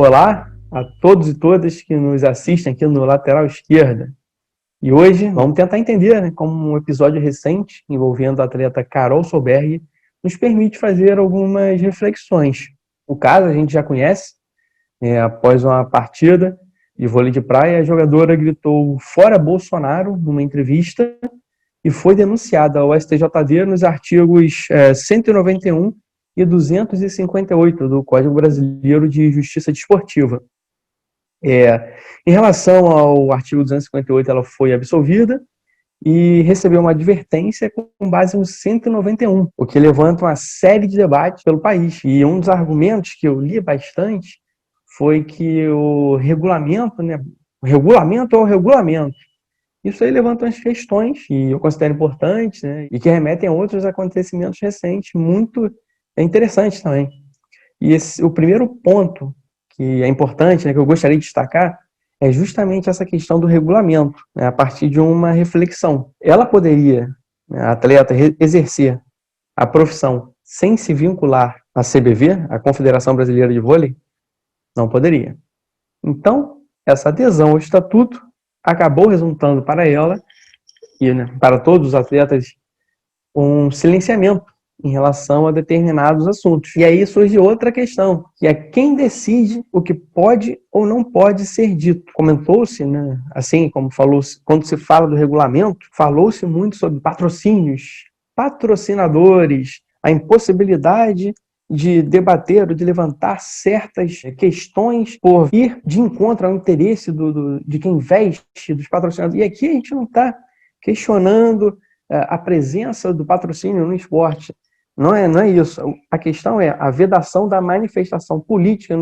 Olá a todos e todas que nos assistem aqui no Lateral Esquerda. E hoje vamos tentar entender, como um episódio recente envolvendo a atleta Carol Solberg nos permite fazer algumas reflexões. O caso a gente já conhece, após uma partida de vôlei de praia, a jogadora gritou "Fora Bolsonaro" numa entrevista e foi denunciada ao STJD nos artigos 191 e 258 do Código Brasileiro de Justiça Desportiva. Em relação ao artigo 258, ela foi absolvida e recebeu uma advertência com base no 191, o que levanta uma série de debates pelo país. E um dos argumentos que eu li bastante foi que o regulamento, o regulamento é o regulamento. Isso aí levanta umas questões que eu considero importantes, e que remetem a outros acontecimentos recentes, muito interessantes também. E o primeiro ponto que é importante, que eu gostaria de destacar, é justamente essa questão do regulamento, a partir de uma reflexão. Ela poderia, a atleta, exercer a profissão sem se vincular à CBV, a Confederação Brasileira de Vôlei? Não poderia. Então, essa adesão ao estatuto acabou resultando para ela e para todos os atletas um silenciamento em relação a determinados assuntos. E aí surge outra questão, que é quem decide o que pode ou não pode ser dito. Comentou-se, assim como falou-se, quando se fala do regulamento, falou-se muito sobre patrocínios, patrocinadores, a impossibilidade de debater ou de levantar certas questões por ir de encontro ao interesse de quem veste, dos patrocinadores. E aqui a gente não está questionando a presença do patrocínio no esporte. Não é isso. A questão é a vedação da manifestação política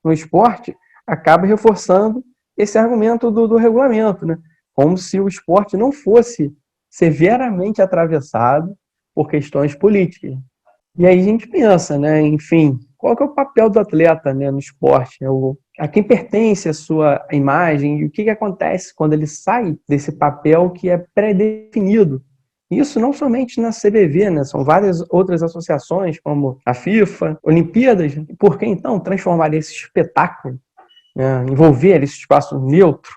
no esporte acaba reforçando esse argumento do regulamento, como se o esporte não fosse severamente atravessado por questões políticas. E aí a gente pensa, enfim, qual que é o papel do atleta no esporte? A quem pertence a sua imagem e o que acontece quando ele sai desse papel que é pré-definido? Isso não somente na CBV, são várias outras associações, como a FIFA, Olimpíadas. Por que então transformar esse espetáculo, envolver esse espaço neutro,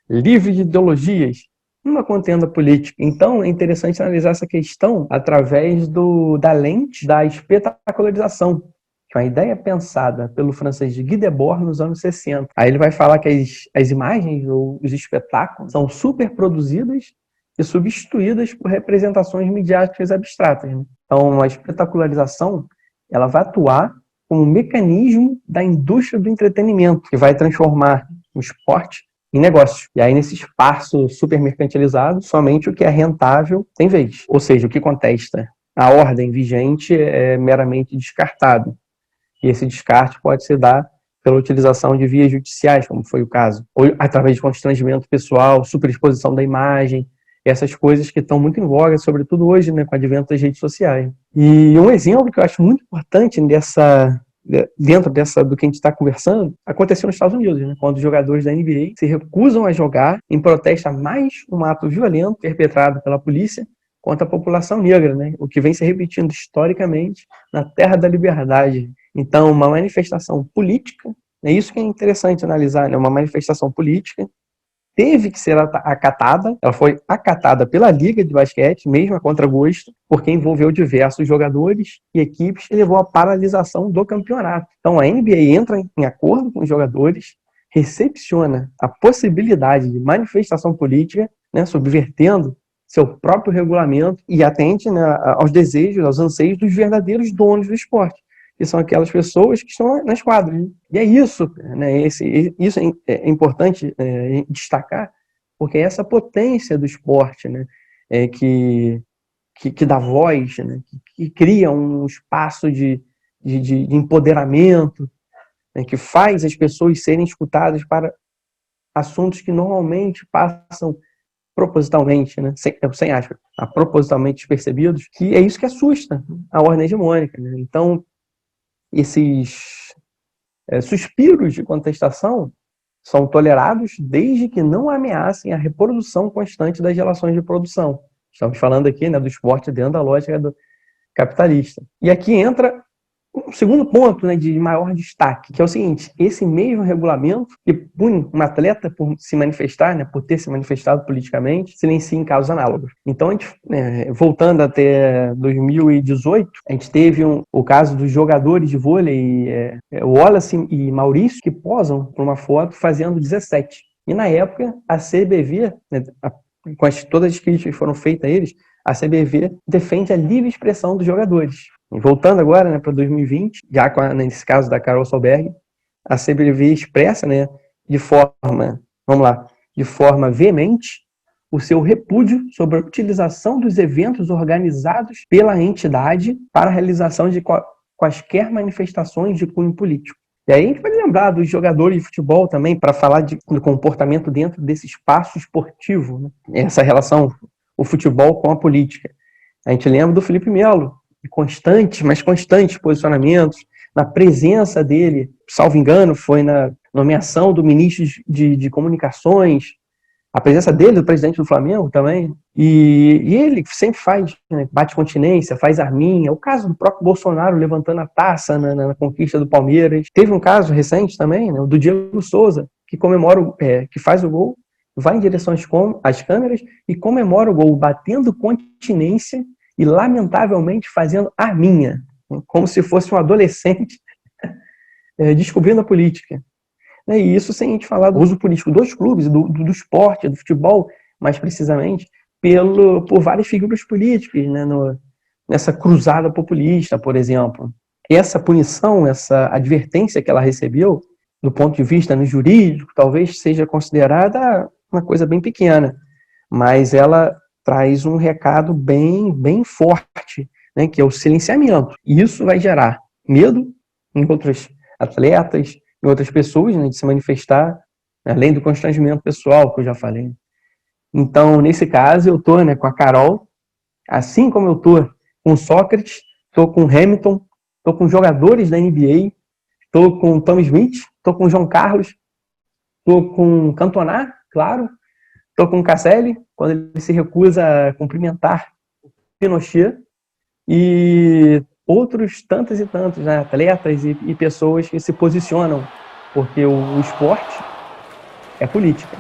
livre de ideologias, numa contenda política? Então, é interessante analisar essa questão através da lente da espetacularização, que é uma ideia pensada pelo francês Guy Debord nos anos 60. Aí ele vai falar que as imagens ou os espetáculos são superproduzidas e substituídas por representações midiáticas abstratas. Então, a espetacularização ela vai atuar como um mecanismo da indústria do entretenimento, que vai transformar o esporte em negócio. E aí, nesse espaço supermercantilizado, somente o que é rentável tem vez. Ou seja, o que contesta a ordem vigente é meramente descartado. E esse descarte pode se dar pela utilização de vias judiciais, como foi o caso, ou através de constrangimento pessoal, superexposição da imagem, essas coisas que estão muito em voga, sobretudo hoje, com o advento das redes sociais. E um exemplo que eu acho muito importante dentro do que a gente está conversando, aconteceu nos Estados Unidos, quando os jogadores da NBA se recusam a jogar em protesto a mais um ato violento perpetrado pela polícia contra a população negra, o que vem se repetindo historicamente na Terra da Liberdade. Então, uma manifestação política, é isso que é interessante analisar, uma manifestação política teve que ser acatada, ela foi acatada pela Liga de Basquete, mesmo a contragosto, porque envolveu diversos jogadores e equipes e levou à paralisação do campeonato. Então a NBA entra em acordo com os jogadores, recepciona a possibilidade de manifestação política, subvertendo seu próprio regulamento e atende aos desejos, aos anseios dos verdadeiros donos do esporte, que são aquelas pessoas que estão nas quadras. E é isso, isso é importante destacar, porque é essa potência do esporte, que dá voz, que cria um espaço de empoderamento, que faz as pessoas serem escutadas para assuntos que normalmente passam propositalmente, sem aspas, propositalmente despercebidos, que é isso que assusta a ordem hegemônica. Então, esses suspiros de contestação são tolerados desde que não ameacem a reprodução constante das relações de produção. Estamos falando aqui do esporte dentro da lógica capitalista. E aqui entra Um segundo ponto, né, de maior destaque, que é o seguinte: esse mesmo regulamento que pune um atleta por se manifestar, né, por ter se manifestado politicamente, silencia em casos análogos. Então, voltando até 2018, a gente teve o caso dos jogadores de vôlei, o Wallace e Maurício, que posam por uma foto fazendo 17. E na época, a CBV, né, com todas as críticas que foram feitas a eles, a CBV defende a livre expressão dos jogadores. E voltando agora, né, para 2020, já nesse caso da Carol Solberg, a CBV expressa, né, de forma veemente, o seu repúdio sobre a utilização dos eventos organizados pela entidade para a realização de quaisquer manifestações de cunho político. E aí a gente pode lembrar dos jogadores de futebol também, para falar do comportamento dentro desse espaço esportivo, né? Essa relação, o futebol com a política. A gente lembra do Felipe Melo, constantes posicionamentos, na presença dele, salvo engano, foi na nomeação do ministro de Comunicações, a presença dele, do presidente do Flamengo também, e ele sempre faz, né, bate continência, faz arminha. O caso do próprio Bolsonaro levantando a taça na conquista do Palmeiras. Teve um caso recente também, né, do Diego Souza, que comemora, que faz o gol, vai em direção às câmeras e comemora o gol, batendo continência e, lamentavelmente, fazendo arminha, como se fosse um adolescente descobrindo a política. E isso sem a gente falar do uso político dos clubes, do esporte, do futebol, mais precisamente, por várias figuras políticas, né, nessa cruzada populista, por exemplo. Essa punição, essa advertência que ela recebeu, do ponto de vista jurídico, talvez seja considerada uma coisa bem pequena, mas ela traz um recado bem forte, né, que é o silenciamento. E isso vai gerar medo em outros atletas, em outras pessoas, né, de se manifestar, além do constrangimento pessoal que eu já falei. Então, nesse caso, eu estou, né, com a Carol, assim como eu estou com Sócrates, estou com Hamilton, estou com jogadores da NBA, estou com Tom Smith, estou com João Carlos, estou com Cantona, claro, estou com Casselli, quando ele se recusa a cumprimentar Pinochet, e outros tantos e tantos, né, atletas e pessoas que se posicionam, porque o esporte é política.